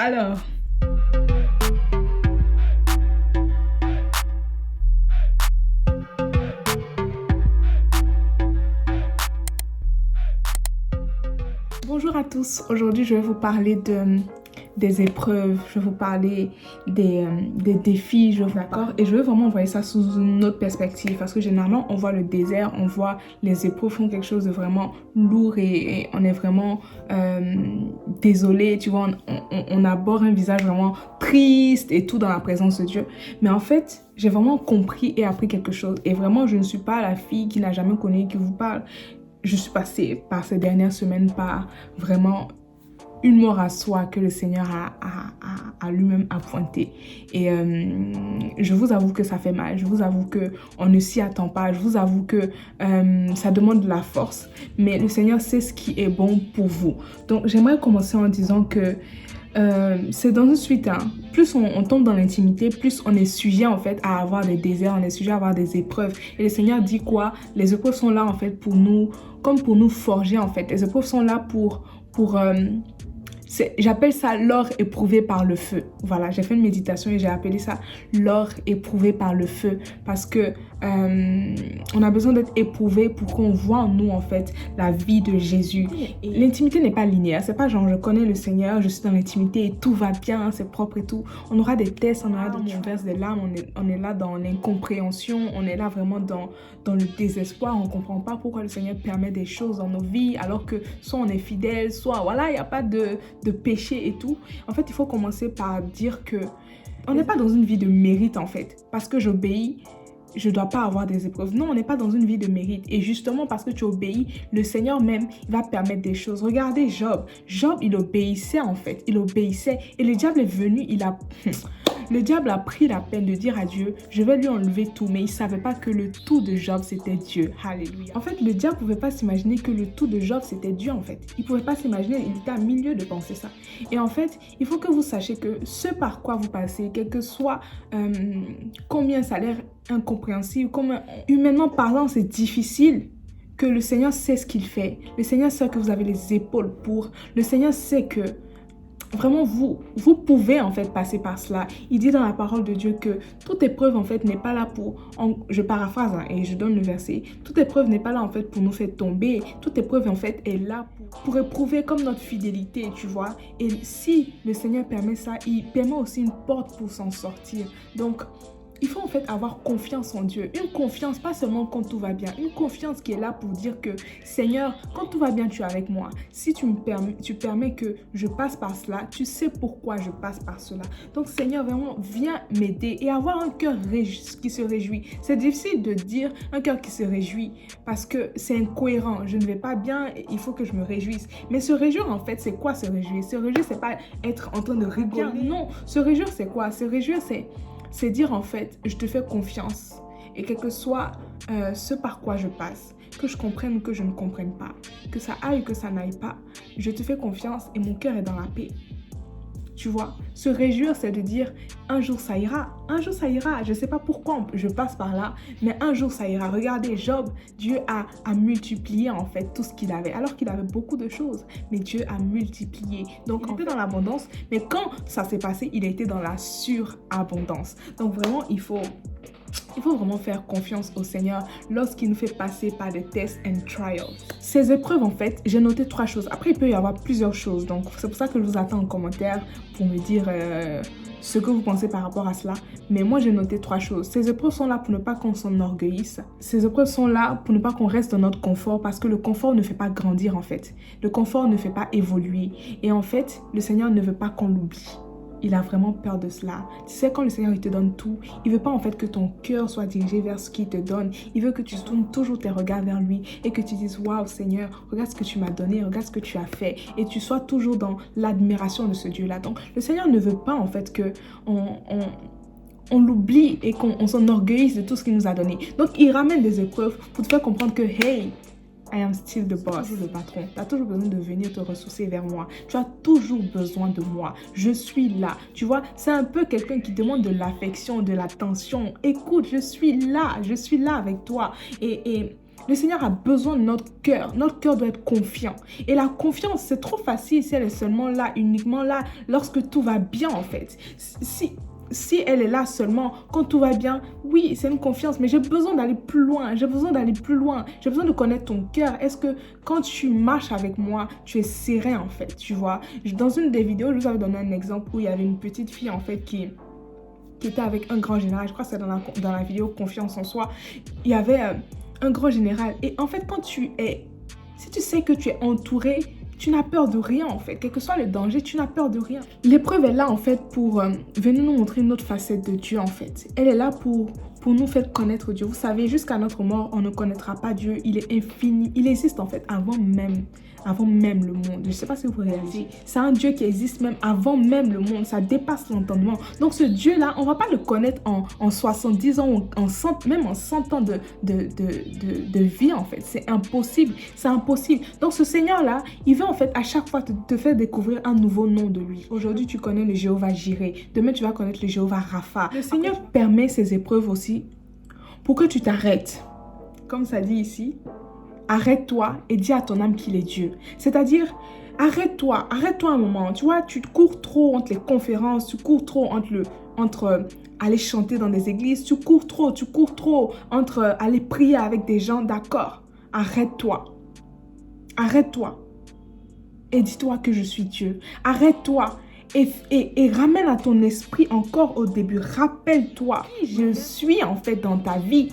Alors, bonjour à tous. Aujourd'hui, je vais vous parler des épreuves, je vais vous parler des défis, d'accord? Et je vais vraiment envoyer ça sous une autre perspective parce que généralement, on voit le désert, on voit les épreuves font quelque chose de vraiment lourd et on est vraiment désolé, tu vois, on aborde un visage vraiment triste et tout dans la présence de Dieu. Mais en fait, j'ai vraiment compris et appris quelque chose. Et vraiment, je ne suis pas la fille qui n'a jamais connu et qui vous parle. Je suis passée par ces dernières semaines par vraiment une mort à soi que le Seigneur a lui-même appointé. Et je vous avoue que ça fait mal. Je vous avoue qu'on ne s'y attend pas. Je vous avoue que ça demande de la force. Mais le Seigneur sait ce qui est bon pour vous. Donc, j'aimerais commencer en disant que c'est dans une suite, hein. Plus on tombe dans l'intimité, plus on est sujet en fait à avoir des déserts, on est sujet à avoir des épreuves. Et le Seigneur dit quoi? Les épreuves sont là en fait pour nous, comme pour nous forger en fait. Les épreuves sont là pour j'appelle ça l'or éprouvé par le feu. Voilà, j'ai fait une méditation et j'ai appelé ça l'or éprouvé par le feu parce que on a besoin d'être éprouvé pour qu'on voit en nous en fait la vie de Jésus. L'intimité n'est pas linéaire, c'est pas genre je connais le Seigneur, je suis dans l'intimité et tout va bien, c'est propre et tout. On aura des tests, on aura des verses des larmes, on est là dans l'incompréhension, on est là vraiment dans le désespoir, on comprend pas pourquoi le Seigneur permet des choses dans nos vies alors que soit on est fidèle, soit voilà, il n'y a pas de péché et tout. En fait, il faut commencer par dire que on n'est pas dans une vie de mérite en fait, parce que j'obéis, je ne dois pas avoir des épreuves. Non, on n'est pas dans une vie de mérite. Et justement, parce que tu obéis, le Seigneur même, il va permettre des choses. Regardez Job. Job, il obéissait en fait. Il obéissait. Et le diable est venu, le diable a pris la peine de dire à Dieu, je vais lui enlever tout, mais il ne savait pas que le tout de Job, c'était Dieu. Alléluia. En fait, le diable ne pouvait pas s'imaginer que le tout de Job, c'était Dieu, en fait. Il ne pouvait pas s'imaginer, il était à milieu de penser ça. Et en fait, il faut que vous sachiez que ce par quoi vous passez, quel que soit combien ça a l'air incompréhensible, comme humainement parlant, c'est difficile, que le Seigneur sait ce qu'il fait. Le Seigneur sait que vous avez les épaules pour. Le Seigneur sait que vraiment, vous pouvez en fait passer par cela. Il dit dans la parole de Dieu que toute épreuve en fait n'est pas là je paraphrase hein, et je donne le verset. Toute épreuve n'est pas là en fait pour nous faire tomber. Toute épreuve en fait est là pour éprouver comme notre fidélité, tu vois. Et si le Seigneur permet ça, il permet aussi une porte pour s'en sortir. Donc, il faut en fait avoir confiance en Dieu. Une confiance, pas seulement quand tout va bien. Une confiance qui est là pour dire que, Seigneur, quand tout va bien, tu es avec moi. Si tu permets que je passe par cela, tu sais pourquoi je passe par cela. Donc, Seigneur, vraiment, viens m'aider et avoir un cœur qui se réjouit. C'est difficile de dire un cœur qui se réjouit parce que c'est incohérent. Je ne vais pas bien, il faut que je me réjouisse. Mais se réjouir, en fait, c'est quoi se réjouir? Se réjouir, c'est pas être en train de rigoler. Non, se réjouir, c'est quoi? Se réjouir, c'est dire en fait, je te fais confiance et quel que soit ce par quoi je passe, que je comprenne ou que je ne comprenne pas, que ça aille ou que ça n'aille pas, je te fais confiance et mon cœur est dans la paix. Tu vois, se réjouir, c'est de dire un jour ça ira, je ne sais pas pourquoi je passe par là, mais un jour ça ira. Regardez, Job, Dieu a multiplié en fait tout ce qu'il avait, alors qu'il avait beaucoup de choses, mais Dieu a multiplié. Donc il était dans l'abondance, mais quand ça s'est passé, il était dans la surabondance. Donc vraiment, il faut vraiment faire confiance au Seigneur lorsqu'il nous fait passer par des tests and trials. Ces épreuves, en fait, j'ai noté 3 choses. Après, il peut y avoir plusieurs choses. Donc, c'est pour ça que je vous attends en commentaire pour me dire ce que vous pensez par rapport à cela. Mais moi, j'ai noté 3 choses. Ces épreuves sont là pour ne pas qu'on s'enorgueillisse. Ces épreuves sont là pour ne pas qu'on reste dans notre confort parce que le confort ne fait pas grandir, en fait. Le confort ne fait pas évoluer. Et en fait, le Seigneur ne veut pas qu'on l'oublie. Il a vraiment peur de cela. Tu sais, quand le Seigneur il te donne tout, il veut pas en fait que ton cœur soit dirigé vers ce qu'il te donne. Il veut que tu tournes toujours tes regards vers lui et que tu dises waouh Seigneur, regarde ce que tu m'as donné, regarde ce que tu as fait. Et tu sois toujours dans l'admiration de ce Dieu-là. Donc le Seigneur ne veut pas en fait que on l'oublie et qu'on s'enorgueillisse de tout ce qu'il nous a donné. Donc il ramène des épreuves pour te faire comprendre que hey, I am still the boss, le patron. Tu as toujours besoin de venir te ressourcer vers moi. Tu as toujours besoin de moi. Je suis là. Tu vois, c'est un peu quelqu'un qui demande de l'affection, de l'attention. Écoute, je suis là avec toi. Et Le Seigneur a besoin de notre cœur. Notre cœur doit être confiant. Et la confiance, c'est trop facile si elle est seulement là, uniquement là, lorsque tout va bien en fait. Si elle est là seulement quand tout va bien, oui, c'est une confiance, mais j'ai besoin d'aller plus loin. J'ai besoin d'aller plus loin. J'ai besoin de connaître ton cœur. Est-ce que quand tu marches avec moi, tu es serein en fait, tu vois? Dans une des vidéos, je vous avais donné un exemple où il y avait une petite fille en fait qui était avec un grand général. Je crois que c'est dans la vidéo Confiance en soi. Il y avait un grand général. Et en fait, si tu sais que tu es entouré, tu n'as peur de rien en fait. Quel que soit le danger, tu n'as peur de rien. L'épreuve est là en fait pour venir nous montrer une autre facette de Dieu en fait. Elle est là pour nous faire connaître Dieu. Vous savez, jusqu'à notre mort, on ne connaîtra pas Dieu. Il est infini. Il existe en fait avant même le monde. Je ne sais pas si vous réalisez. C'est un Dieu qui existe même avant même le monde. Ça dépasse l'entendement. Donc ce Dieu-là, on ne va pas le connaître en 70 ans, même en 100 ans de vie en fait. C'est impossible. C'est impossible. Donc ce Seigneur-là, il veut en fait à chaque fois te faire découvrir un nouveau nom de lui. Aujourd'hui, tu connais le Jéhovah Jireh. Demain, tu vas connaître le Jéhovah Rapha. Le Seigneur permet ces épreuves aussi pour que tu t'arrêtes. Comme ça dit ici, arrête-toi et dis à ton âme qu'il est Dieu. C'est-à-dire, arrête-toi un moment. Tu vois, tu cours trop entre les conférences, tu cours trop entre aller chanter dans des églises, tu cours trop entre aller prier avec des gens, d'accord. Arrête-toi et dis-toi que je suis Dieu. Arrête-toi et ramène à ton esprit encore au début. Rappelle-toi, je suis en fait dans ta vie.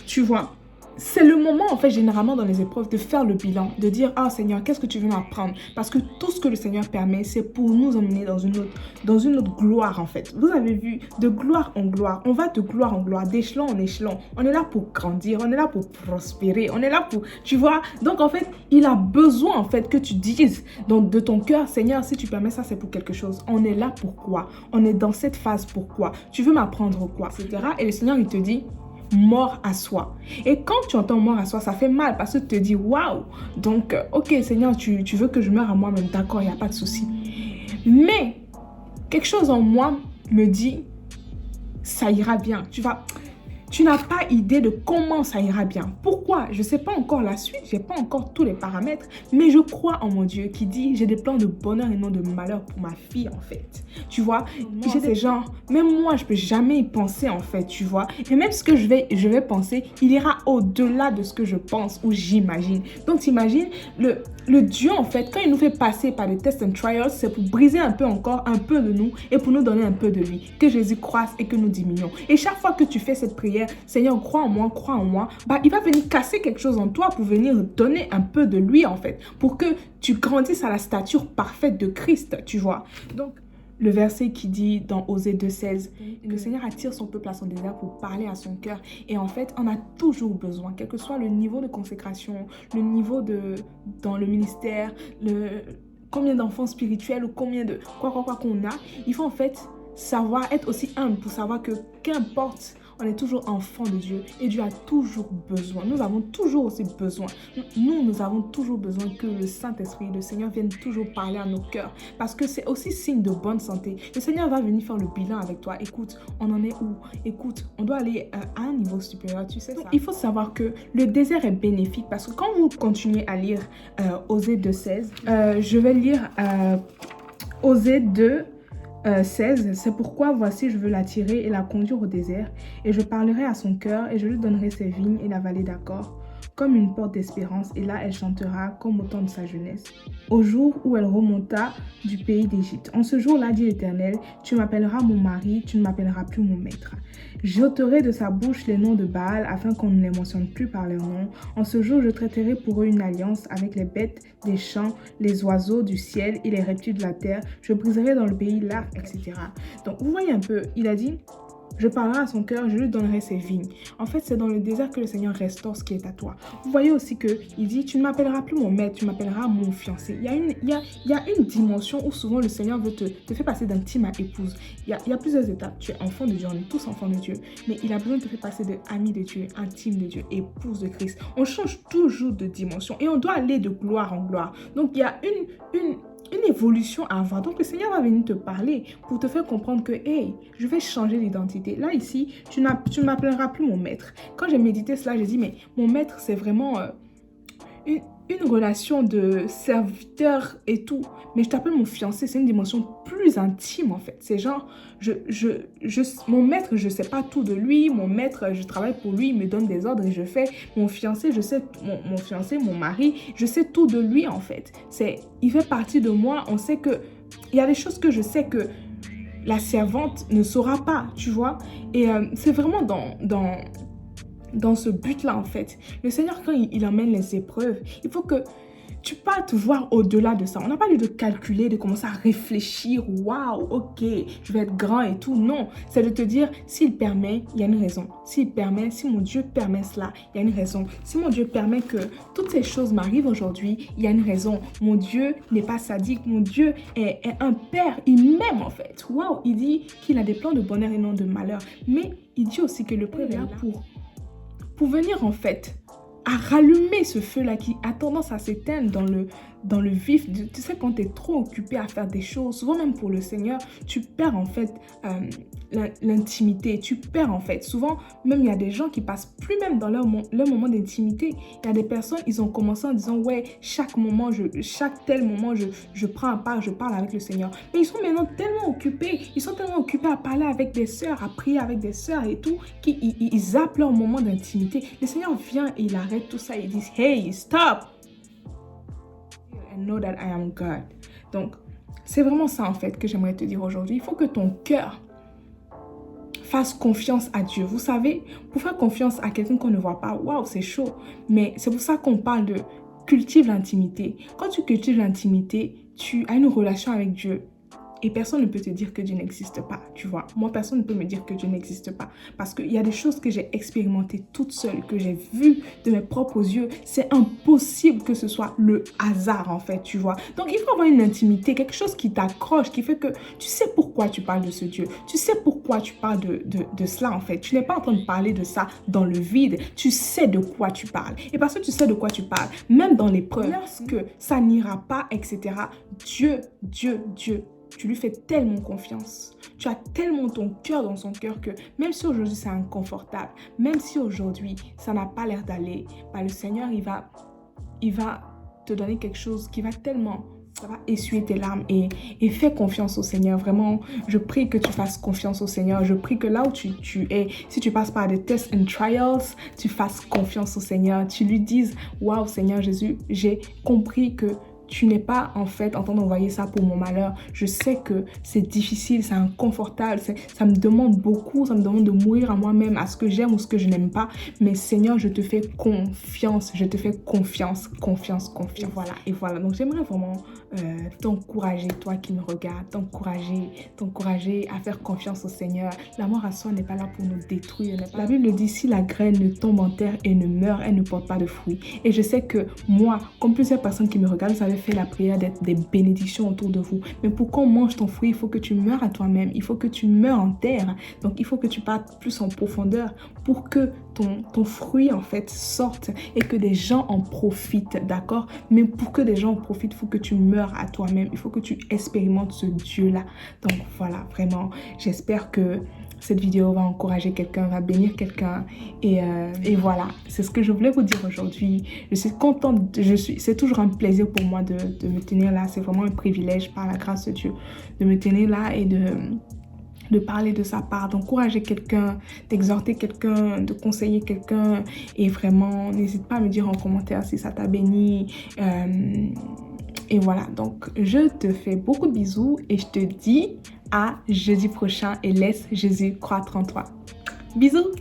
Tu vois, c'est le moment en fait généralement dans les épreuves de faire le bilan, de dire ah Seigneur, qu'est-ce que tu veux m'apprendre? Parce que tout ce que le Seigneur permet, c'est pour nous emmener dans une autre gloire en fait. Vous avez vu, de gloire en gloire, on va de gloire en gloire, d'échelon en échelon. On est là pour grandir, on est là pour prospérer, on est là pour, tu vois. Donc en fait, il a besoin en fait que tu dises donc de ton cœur, Seigneur, si tu permets ça, c'est pour quelque chose. On est là pourquoi? On est dans cette phase pourquoi? Tu veux m'apprendre quoi? Etc. Et le Seigneur il te dit mort à soi. Et quand tu entends mort à soi, ça fait mal parce que tu te dis waouh. Donc, ok Seigneur, tu veux que je meure à moi-même, d'accord, il n'y a pas de souci. Mais quelque chose en moi me dit ça ira bien. Tu n'as pas idée de comment ça ira bien. Pourquoi? Je ne sais pas encore la suite, je n'ai pas encore tous les paramètres, mais je crois en mon Dieu qui dit j'ai des plans de bonheur et non de malheur pour ma fille en fait. Tu vois, j'ai des gens, même moi je ne peux jamais y penser en fait, tu vois. Et même ce que je vais penser, il ira au-delà de ce que je pense ou j'imagine. Donc t'imagines, le Dieu en fait, quand il nous fait passer par des tests and trials, c'est pour briser un peu de nous et pour nous donner un peu de lui. Que Jésus croisse et que nous diminuons. Et chaque fois que tu fais cette prière, Seigneur, crois en moi, bah, il va venir casser quelque chose en toi pour venir donner un peu de lui en fait, pour que tu grandisses à la stature parfaite de Christ, tu vois. Donc, le verset qui dit dans Osée 2,16, le Seigneur attire son peuple à son désert pour parler à son cœur. Et en fait, on a toujours besoin, quel que soit le niveau de consécration, le niveau dans le ministère, combien d'enfants spirituels ou combien de quoi qu'on a, il faut en fait savoir être aussi humble pour savoir que qu'importe, on est toujours enfant de Dieu et Dieu a toujours besoin. Nous avons toujours aussi besoin. Nous avons toujours besoin que le Saint-Esprit, le Seigneur vienne toujours parler à nos cœurs parce que c'est aussi signe de bonne santé. Le Seigneur va venir faire le bilan avec toi. Écoute, on en est où? Écoute, on doit aller à un niveau supérieur, tu sais ça. Il faut savoir que le désert est bénéfique parce que quand vous continuez à lire Osée 2,16, je vais lire Osée 2, 16, c'est pourquoi voici je veux l'attirer et la conduire au désert et je parlerai à son cœur et je lui donnerai ses vignes et la vallée d'Accord comme une porte d'espérance et là elle chantera comme au temps de sa jeunesse au jour où elle remonta du pays d'Égypte. En ce jour-là, dit l'Éternel, tu m'appelleras mon mari, tu ne m'appelleras plus mon maître. J'ôterai de sa bouche les noms de Baal afin qu'on ne les mentionne plus par leur nom. En ce jour, je traiterai pour eux une alliance avec les bêtes des champs, les oiseaux du ciel et les reptiles de la terre. Je briserai dans le pays l'arc, etc. Donc, vous voyez un peu, il a dit... Je parlerai à son cœur, je lui donnerai ses vignes. En fait, c'est dans le désert que le Seigneur restaure ce qui est à toi. Vous voyez aussi qu'il dit, tu ne m'appelleras plus mon maître, tu m'appelleras mon fiancé. Il y a une dimension où souvent le Seigneur veut te faire passer d'intime à épouse. Il y a plusieurs étapes. Tu es enfant de Dieu, on est tous enfants de Dieu. Mais il a besoin de te faire passer de ami de Dieu, intime de Dieu, épouse de Christ. On change toujours de dimension et on doit aller de gloire en gloire. Donc, il y a une évolution à avoir. Donc, le Seigneur va venir te parler pour te faire comprendre que, hey, je vais changer l'identité. Là, ici, tu ne m'appelleras plus mon maître. Quand j'ai médité cela, j'ai dit, mais mon maître, c'est vraiment une relation de serviteur et tout. Mais je t'appelle mon fiancé, c'est une dimension plus intime, en fait. C'est genre, mon maître, je sais pas tout de lui. Mon maître, je travaille pour lui, il me donne des ordres et je fais. Mon fiancé, je sais, mon fiancé, mon mari, je sais tout de lui, en fait. Il fait partie de moi. On sait que, il y a des choses que je sais que la servante ne saura pas, tu vois. Et c'est vraiment dans ce but-là, en fait. Le Seigneur, quand il emmène les épreuves, il faut que tu partes voir au-delà de ça. On n'a pas lieu de calculer, de commencer à réfléchir. Waouh, ok, je vais être grand et tout. Non, c'est de te dire, s'il permet, il y a une raison. S'il permet, si mon Dieu permet cela, il y a une raison. Si mon Dieu permet que toutes ces choses m'arrivent aujourd'hui, il y a une raison. Mon Dieu n'est pas sadique. Mon Dieu est un père. Il m'aime, en fait. Waouh, il dit qu'il a des plans de bonheur et non de malheur. Mais il dit aussi que le prêtre est là pour venir, en fait, à rallumer ce feu-là qui a tendance à s'éteindre dans le vif. Tu sais, quand tu es trop occupé à faire des choses, souvent même pour le Seigneur, tu perds en fait l'intimité. Tu perds en fait. Souvent, même il y a des gens qui passent plus même dans leur moment d'intimité. Il y a des personnes, ils ont commencé en disant, ouais, chaque tel moment, je prends un part, je parle avec le Seigneur. Mais ils sont maintenant tellement occupés. Ils sont tellement occupés à parler avec des sœurs, à prier avec des sœurs et tout, qu'ils zappent leur moment d'intimité. Le Seigneur vient et il arrête tout ça. Il dit, hey, stop! And know that I am God. Donc, c'est vraiment ça en fait que j'aimerais te dire aujourd'hui. Il faut que ton cœur fasse confiance à Dieu. Vous savez, pour faire confiance à quelqu'un qu'on ne voit pas, waouh, c'est chaud. Mais c'est pour ça qu'on parle de cultive l'intimité. Quand tu cultives l'intimité, tu as une relation avec Dieu. Et personne ne peut te dire que Dieu n'existe pas, tu vois. Moi, personne ne peut me dire que Dieu n'existe pas. Parce qu'il y a des choses que j'ai expérimentées toute seule, que j'ai vues de mes propres yeux. C'est impossible que ce soit le hasard, en fait, tu vois. Donc, il faut avoir une intimité, quelque chose qui t'accroche, qui fait que tu sais pourquoi tu parles de ce Dieu. Tu sais pourquoi tu parles de cela, en fait. Tu n'es pas en train de parler de ça dans le vide. Tu sais de quoi tu parles. Et parce que tu sais de quoi tu parles, même dans l'épreuve, lorsque ça n'ira pas, etc., Dieu, tu lui fais tellement confiance. Tu as tellement ton cœur dans son cœur que même si aujourd'hui c'est inconfortable, même si aujourd'hui ça n'a pas l'air d'aller, bah le Seigneur, il va te donner quelque chose qui va tellement, ça va essuyer tes larmes et fais confiance au Seigneur. Vraiment, je prie que tu fasses confiance au Seigneur. Je prie que là où tu es, si tu passes par des tests and trials, tu fasses confiance au Seigneur. Tu lui dises, waouh Seigneur Jésus, j'ai compris que tu n'es pas en fait en train d'envoyer ça pour mon malheur. Je sais que c'est difficile, c'est inconfortable, ça me demande beaucoup, ça me demande de mourir à moi-même, à ce que j'aime ou ce que je n'aime pas. Mais Seigneur, je te fais confiance, je te fais confiance. Et voilà. Donc j'aimerais vraiment t'encourager, toi qui me regardes, t'encourager à faire confiance au Seigneur. L'amour à soi n'est pas là pour nous détruire. La Bible dit, si la graine ne tombe en terre et ne meurt, elle ne porte pas de fruits. Et je sais que moi, comme plusieurs personnes qui me regardent, vous avez fait la prière d'être des bénédictions autour de vous. Mais pour qu'on mange ton fruit, il faut que tu meurs à toi-même. Il faut que tu meurs en terre. Donc, il faut que tu partes plus en profondeur pour que ton fruit, en fait, sorte et que des gens en profitent, d'accord? Mais pour que des gens en profitent, il faut que tu meurs à toi-même. Il faut que tu expérimentes ce Dieu-là. Donc, voilà, vraiment, j'espère que cette vidéo va encourager quelqu'un, va bénir quelqu'un. Et voilà, c'est ce que je voulais vous dire aujourd'hui. Je suis contente, c'est toujours un plaisir pour moi de me tenir là. C'est vraiment un privilège par la grâce de Dieu de me tenir là et de parler de sa part, d'encourager quelqu'un, d'exhorter quelqu'un, de conseiller quelqu'un. Et vraiment, n'hésite pas à me dire en commentaire si ça t'a béni. Et voilà, donc je te fais beaucoup de bisous et je te dis à jeudi prochain et laisse Jésus croître en toi. Bisous!